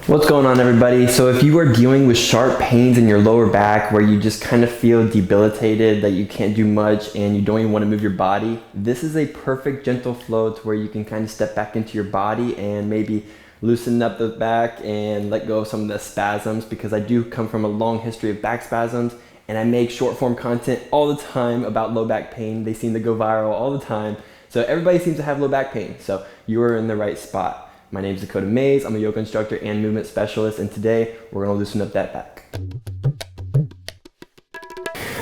What's going on, everybody? So if you are dealing with sharp pains in your lower back where you just kind of feel debilitated, that you can't do much and you don't even want to move your body, this is a perfect gentle flow to where you can kind of step back into your body and maybe loosen up the back and let go of some of the spasms, because I do come from a long history of back spasms and I make short form content all the time about low back pain. They seem to go viral all the time. So everybody seems to have low back pain. So you are in the right spot. My name is Dakota Mays. I'm a yoga instructor and movement specialist, and today we're gonna loosen up that back.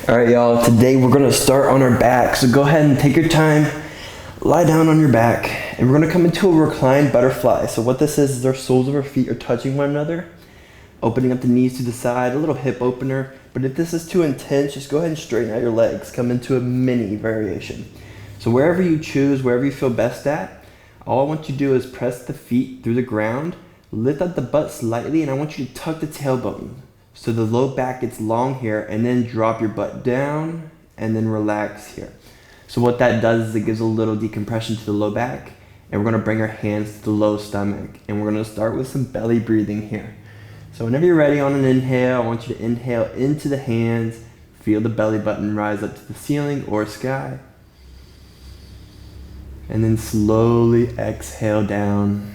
All right, y'all, today we're gonna start on our back. So go ahead and take your time, lie down on your back, and we're gonna come into a reclined butterfly. So what this is our soles of our feet are touching one another, opening up the knees to the side, a little hip opener. But if this is too intense, just go ahead and straighten out your legs. Come into a mini variation. So wherever you choose, wherever you feel best at, all I want you to do is press the feet through the ground, lift up the butt slightly, and I want you to tuck the tailbone so the low back gets long here, and then drop your butt down and then relax here. So what that does is it gives a little decompression to the low back, and we're gonna bring our hands to the low stomach, and we're gonna start with some belly breathing here. So whenever you're ready on an inhale, I want you to inhale into the hands, feel the belly button rise up to the ceiling or sky. And then slowly exhale down,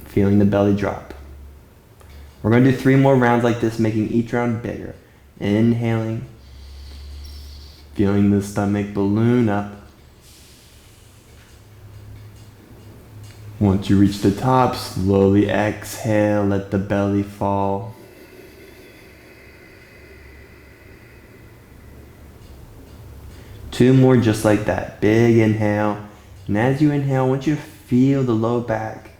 feeling the belly drop. We're going to do 3 more rounds like this, making each round bigger. Inhaling, feeling the stomach balloon up. Once you reach the top, slowly exhale, let the belly fall. Two more just like that. Big inhale. And as you inhale, I want you to feel the low back.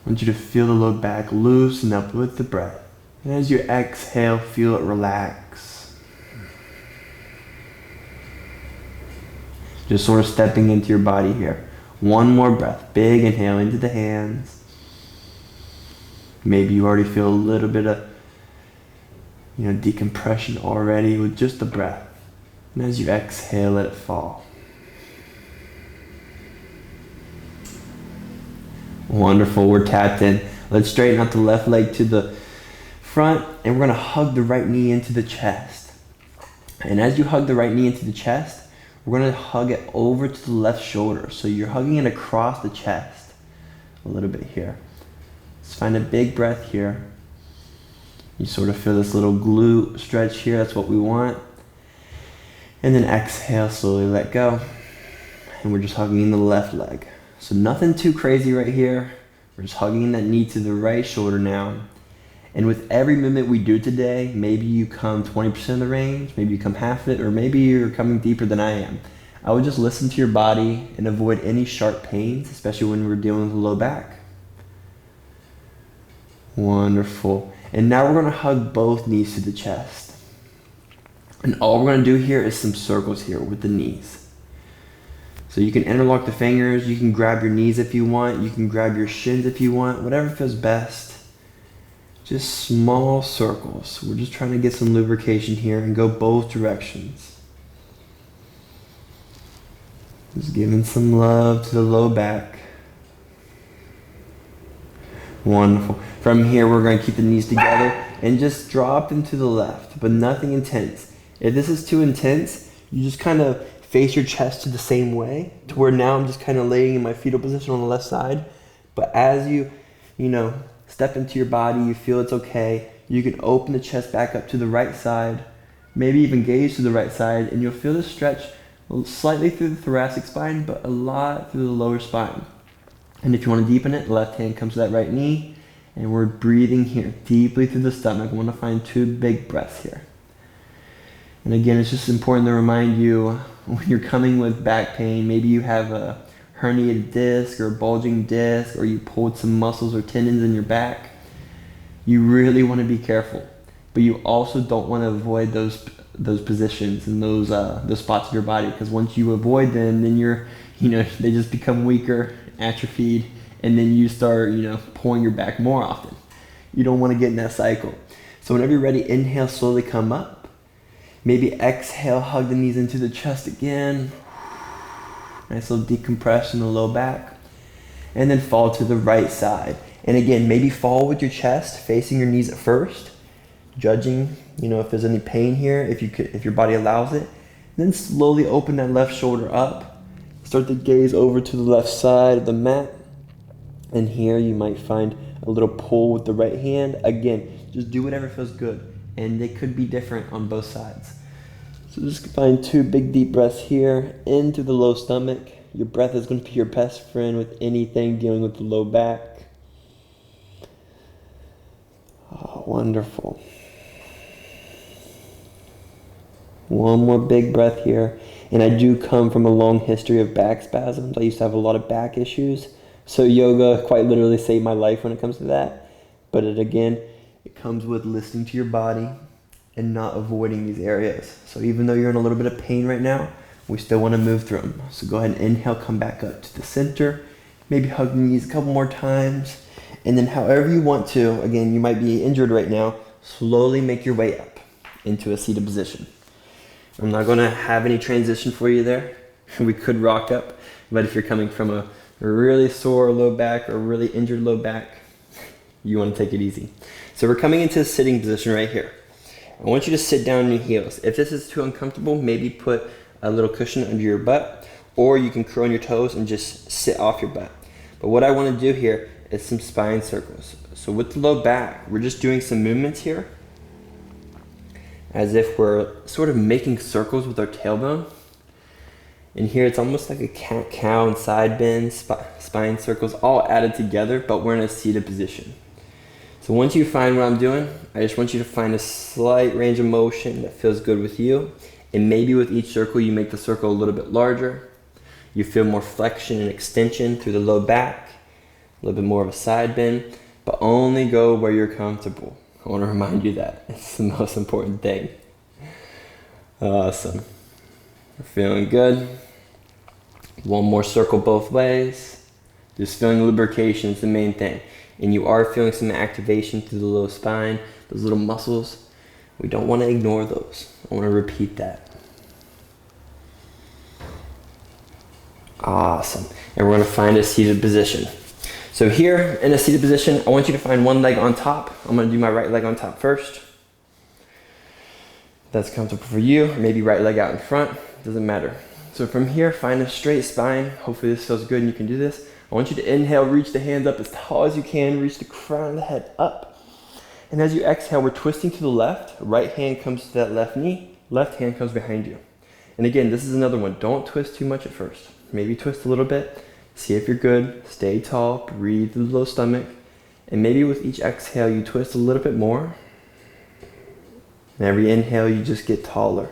I want you to feel the low back loosen up with the breath. And as you exhale, feel it relax. Just sort of stepping into your body here. One more breath. Big inhale into the hands. Maybe you already feel a little bit of decompression already with just the breath. And as you exhale, let it fall. Wonderful, we're tapped in. Let's straighten out the left leg to the front, and we're gonna hug the right knee into the chest. And as you hug the right knee into the chest, we're gonna hug it over to the left shoulder. So you're hugging it across the chest a little bit here. Let's find a big breath here. You sort of feel this little glute stretch here. That's what we want. And then exhale, slowly let go. And we're just hugging the left leg. So nothing too crazy right here. We're just hugging that knee to the right shoulder now. And with every movement we do today, maybe you come 20% of the range, maybe you come half of it, or maybe you're coming deeper than I am. I would just listen to your body and avoid any sharp pains, especially when we're dealing with the low back. Wonderful. And now we're gonna hug both knees to the chest. And all we're gonna do here is some circles here with the knees. So you can interlock the fingers, you can grab your knees if you want, you can grab your shins if you want, whatever feels best. Just small circles. We're just trying to get some lubrication here and go both directions. Just giving some love to the low back. Wonderful. From here, we're going to keep the knees together and just drop them to the left, but nothing intense. If this is too intense, you just kind of face your chest to the same way, to where now I'm just kind of laying in my fetal position on the left side. But as you step into your body, you feel it's okay. You can open the chest back up to the right side, maybe even gaze to the right side, and you'll feel the stretch slightly through the thoracic spine, but a lot through the lower spine. And if you want to deepen it, the left hand comes to that right knee, and we're breathing here deeply through the stomach. I want to find 2 big breaths here. And again, it's just important to remind you when you're coming with back pain, maybe you have a herniated disc or a bulging disc, or you pulled some muscles or tendons in your back. You really want to be careful, but you also don't want to avoid those positions and those spots of your body, because once you avoid them, then they just become weaker, atrophied, and then you start, pulling your back more often. You don't want to get in that cycle. So whenever you're ready, inhale, slowly come up. Maybe exhale, hug the knees into the chest again. Nice little decompression in the low back. And then fall to the right side. And again, maybe fall with your chest, facing your knees at first, judging, if there's any pain here, if your body allows it. And then slowly open that left shoulder up. Start to gaze over to the left side of the mat. And here you might find a little pull with the right hand. Again, just do whatever feels good. And they could be different on both sides. So just find 2 big deep breaths here into the low stomach. Your breath is going to be your best friend with anything dealing with the low back. Oh, wonderful. One more big breath here. And I do come from a long history of back spasms. I used to have a lot of back issues. So yoga quite literally saved my life when it comes to that. But it comes with listening to your body and not avoiding these areas. So even though you're in a little bit of pain right now, we still want to move through them. So go ahead and inhale, come back up to the center. Maybe hug the knees a couple more times. And then however you want to, again, you might be injured right now, slowly make your way up into a seated position. I'm not going to have any transition for you there. We could rock up, but if you're coming from a really sore low back or really injured low back, you want to take it easy. So we're coming into a sitting position right here. I want you to sit down on your heels. If this is too uncomfortable, maybe put a little cushion under your butt, or you can curl on your toes and just sit off your butt. But what I want to do here is some spine circles. So with the low back, we're just doing some movements here as if we're sort of making circles with our tailbone. And here it's almost like a cat-cow and side bend, spine circles all added together, but we're in a seated position. So once you find what I'm doing, I just want you to find a slight range of motion that feels good with you. And maybe with each circle, you make the circle a little bit larger. You feel more flexion and extension through the low back, a little bit more of a side bend, but only go where you're comfortable. I want to remind you that. It's the most important thing. Awesome. We're feeling good. One more circle both ways. Just feeling lubrication is the main thing. And you are feeling some activation through the low spine, those little muscles. We don't want to ignore those. I want to repeat that. Awesome. And we're going to find a seated position. So here in a seated position, I want you to find one leg on top. I'm going to do my right leg on top first. That's comfortable for you. Maybe right leg out in front. Doesn't matter. So from here, find a straight spine. Hopefully this feels good and you can do this. I want you to inhale, reach the hands up as tall as you can. Reach the crown of the head up. And as you exhale, we're twisting to the left. Right hand comes to that left knee. Left hand comes behind you. And again, this is another one. Don't twist too much at first. Maybe twist a little bit. See if you're good. Stay tall. Breathe through the low stomach. And maybe with each exhale, you twist a little bit more. And every inhale, you just get taller.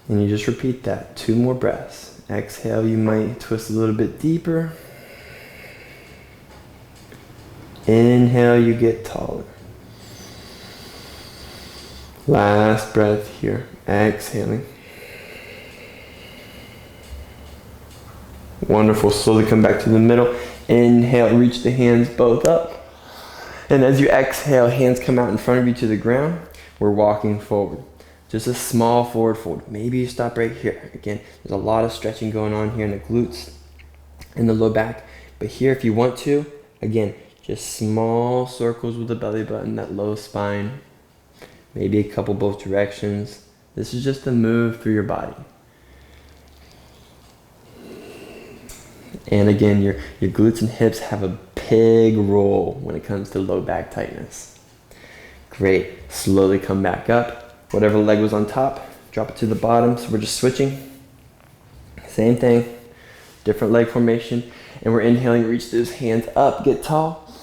And you just repeat that. 2 more breaths. Exhale, you might twist a little bit deeper. Inhale, you get taller. Last breath here. Exhaling. Wonderful. Slowly come back to the middle. Inhale, reach the hands both up. And as you exhale, hands come out in front of you to the ground. We're walking forward. Just a small forward fold. Maybe you stop right here. Again, there's a lot of stretching going on here in the glutes and the low back. But here, if you want to, again, just small circles with the belly button, that low spine. Maybe a couple both directions. This is just a move through your body. And again, your glutes and hips have a big role when it comes to low back tightness. Great. Slowly come back up. Whatever leg was on top, drop it to the bottom. So we're just switching. Same thing. Different leg formation. And we're inhaling, reach those hands up, get tall.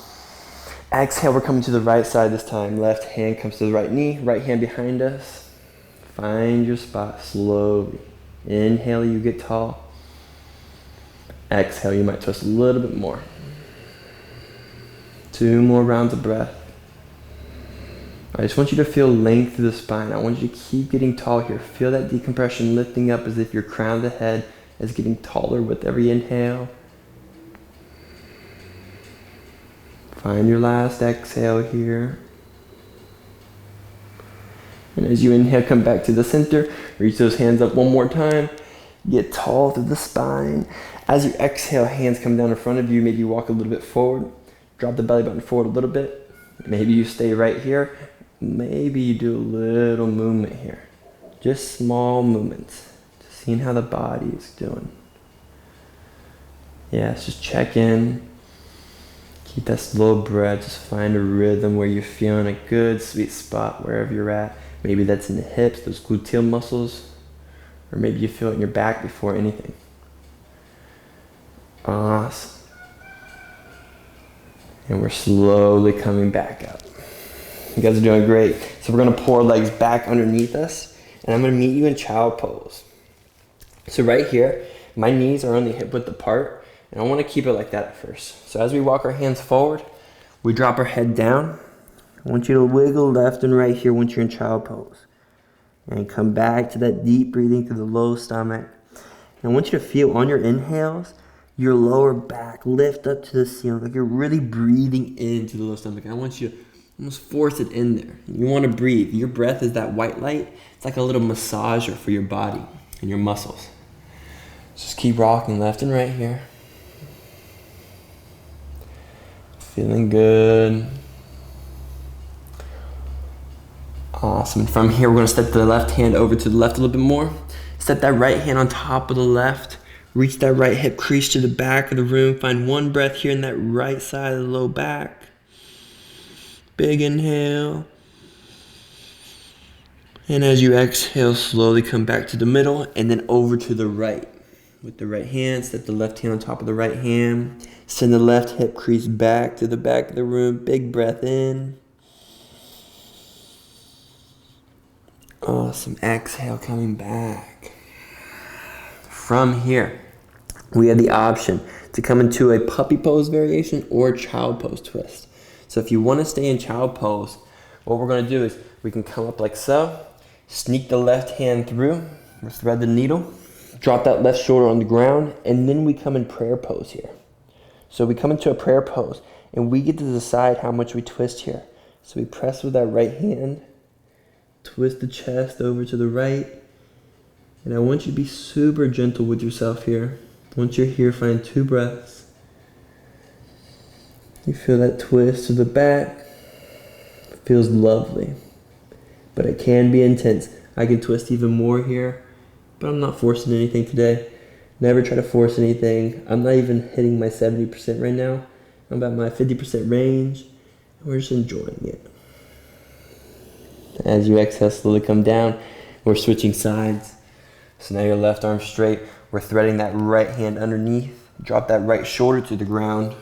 Exhale, we're coming to the right side this time. Left hand comes to the right knee, right hand behind us. Find your spot slowly. Inhale, you get tall. Exhale, you might twist a little bit more. 2 more rounds of breath. I just want you to feel length through the spine. I want you to keep getting tall here. Feel that decompression lifting up as if your crown of the head is getting taller with every inhale. Find your last exhale here. And as you inhale, come back to the center. Reach those hands up one more time. Get tall through the spine. As you exhale, hands come down in front of you. Maybe you walk a little bit forward. Drop the belly button forward a little bit. Maybe you stay right here. Maybe you do a little movement here. Just small movements. Just seeing how the body is doing. Yes, just check in. Keep that slow breath. Just find a rhythm where you're feeling a good sweet spot wherever you're at. Maybe that's in the hips, those gluteal muscles. Or maybe you feel it in your back before anything. Awesome. And we're slowly coming back up. You guys are doing great. So we're going to pour legs back underneath us. And I'm going to meet you in child pose. So right here, my knees are only hip width apart. And I want to keep it like that at first. So as we walk our hands forward, we drop our head down. I want you to wiggle left and right here once you're in child pose. And come back to that deep breathing through the low stomach. And I want you to feel on your inhales, your lower back lift up to the ceiling, like you're really breathing into the low stomach. And I want you to almost force it in there. You want to breathe. Your breath is that white light. It's like a little massager for your body and your muscles. Just keep rocking left and right here. Feeling good. Awesome. And from here, we're going to step the left hand over to the left a little bit more. Step that right hand on top of the left. Reach that right hip crease to the back of the room. Find one breath here in that right side of the low back. Big inhale. And as you exhale, slowly come back to the middle and then over to the right. With the right hand, step the left hand on top of the right hand. Send the left hip crease back to the back of the room. Big breath in. Awesome. Exhale, coming back. From here, we have the option to come into a puppy pose variation or child pose twist. So if you want to stay in child pose, what we're going to do is we can come up like so, sneak the left hand through, thread the needle, drop that left shoulder on the ground, and then we come in prayer pose here. So we come into a prayer pose, and we get to decide how much we twist here. So we press with that right hand, twist the chest over to the right. And I want you to be super gentle with yourself here. Once you're here, find 2 breaths. You feel that twist to the back. It feels lovely. But it can be intense. I can twist even more here, but I'm not forcing anything today. Never try to force anything. I'm not even hitting my 70% right now. I'm about my 50% range. And we're just enjoying it. As you exhale, slowly come down. We're switching sides. So now your left arm straight. We're threading that right hand underneath. Drop that right shoulder to the ground.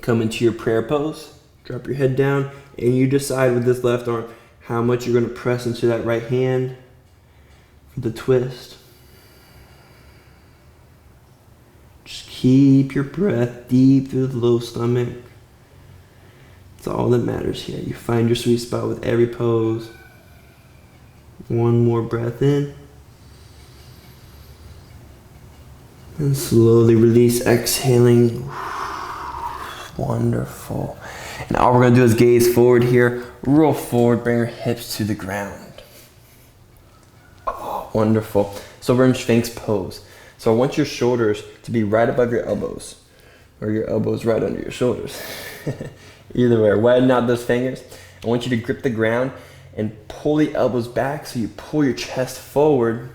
Come into your prayer pose. Drop your head down. And you decide with this left arm how much you're going to press into that right hand for the twist. Just keep your breath deep through the low stomach. It's all that matters here. You find your sweet spot with every pose. One more breath in. And slowly release, exhaling. Wonderful. And all we're going to do is gaze forward here. Roll forward, bring your hips to the ground. Oh, wonderful. So we're in Sphinx pose. So I want your shoulders to be right above your elbows. Or your elbows right under your shoulders. Either way, widen out those fingers. I want you to grip the ground and pull the elbows back so you pull your chest forward,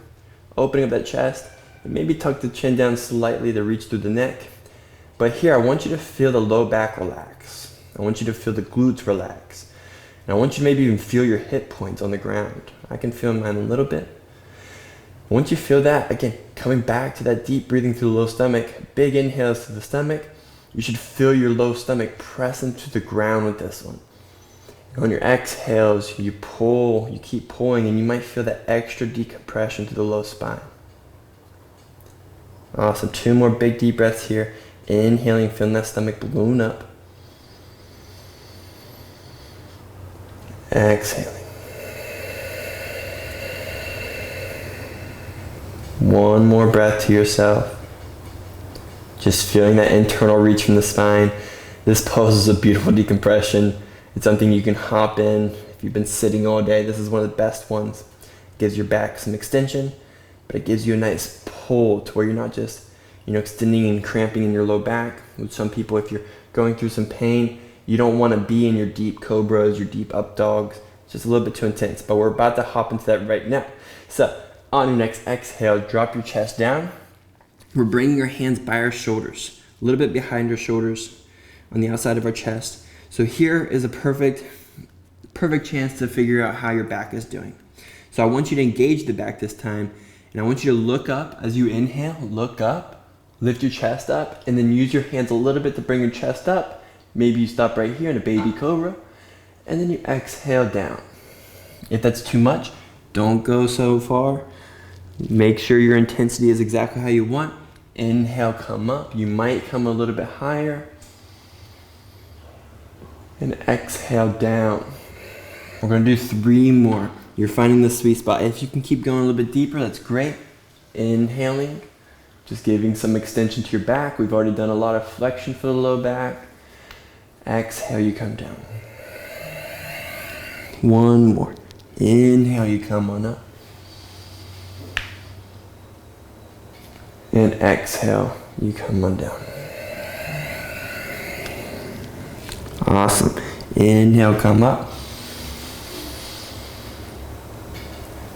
opening up that chest, and maybe tuck the chin down slightly to reach through the neck. But here, I want you to feel the low back relax. I want you to feel the glutes relax. And I want you to maybe even feel your hip points on the ground. I can feel mine a little bit. Once you feel that, again, coming back to that deep breathing through the low stomach, big inhales to the stomach. You should feel your low stomach press into the ground with this one. And on your exhales, you pull, you keep pulling, and you might feel that extra decompression to the low spine. Awesome. 2 more big deep breaths here. Inhaling, feeling that stomach balloon up. Exhaling. One more breath to yourself. Just feeling that internal reach from the spine. This pose is a beautiful decompression. It's something you can hop in if you've been sitting all day. This is one of the best ones. Gives your back some extension, but it gives you a nice pull to where you're not just, extending and cramping in your low back. With some people, if you're going through some pain, you don't want to be in your deep cobras, your deep up dogs. It's just a little bit too intense, but we're about to hop into that right now. So on your next exhale, drop your chest down. We're bringing our hands by our shoulders, a little bit behind our shoulders on the outside of our chest. So here is a perfect chance to figure out how your back is doing. So I want you to engage the back this time, and I want you to look up as you inhale, look up, lift your chest up, and then use your hands a little bit to bring your chest up. Maybe you stop right here in a baby cobra, and then you exhale down. If that's too much, don't go so far. Make sure your intensity is exactly how you want. Inhale, come up. You might come a little bit higher. And exhale down. We're gonna do 3 more. You're finding the sweet spot. If you can keep going a little bit deeper, that's great. Inhaling, just giving some extension to your back. We've already done a lot of flexion for the low back. Exhale, you come down. 1 more. Inhale, you come on up. And exhale, you come on down. Awesome. Inhale, come up.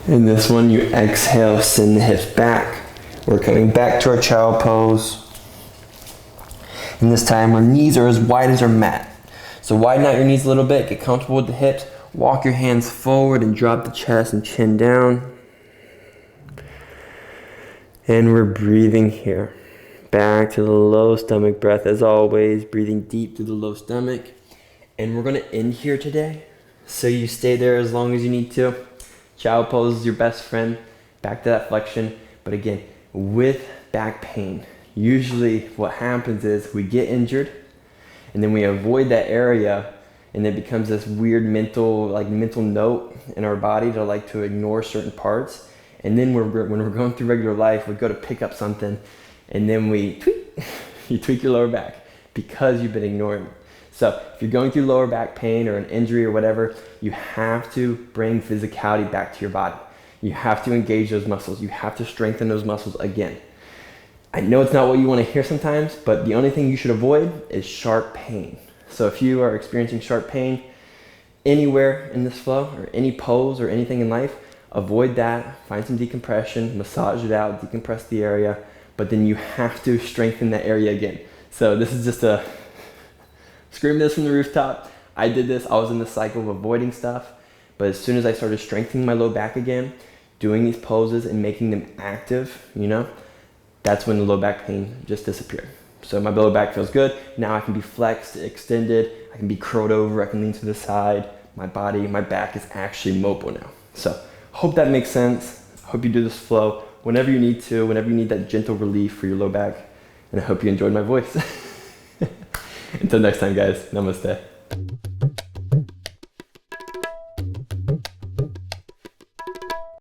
And this one, you exhale, send the hips back. We're coming back to our child pose. And this time our knees are as wide as our mat. So widen out your knees a little bit, get comfortable with the hips, walk your hands forward and drop the chest and chin down. And we're breathing here. Back to the low stomach breath as always, breathing deep through the low stomach. And we're gonna end here today. So you stay there as long as you need to. Child pose is your best friend. Back to that flexion. But again, with back pain, usually what happens is we get injured and then we avoid that area, and it becomes this weird mental note in our body to ignore certain parts. And then when we're going through regular life, we go to pick up something and then we tweak your lower back because you've been ignoring it. So if you're going through lower back pain or an injury or whatever, you have to bring physicality back to your body. You have to engage those muscles. You have to strengthen those muscles again. I know it's not what you want to hear sometimes, but the only thing you should avoid is sharp pain. So if you are experiencing sharp pain anywhere in this flow or any pose or anything in life, avoid that. Find some decompression, massage it out, decompress the area, but then you have to strengthen that area again. So this is just a scream this from the rooftop. I did this. I was in the cycle of avoiding stuff, but as soon as I started strengthening my low back again, doing these poses and making them active, that's when the low back pain just disappeared. So my low back feels good. Now I can be flexed, extended. I can be curled over. I can lean to the side. My back is actually mobile now. So hope that makes sense. Hope you do this flow whenever you need to, whenever you need that gentle relief for your low back. And I hope you enjoyed my voice. Until next time, guys. Namaste.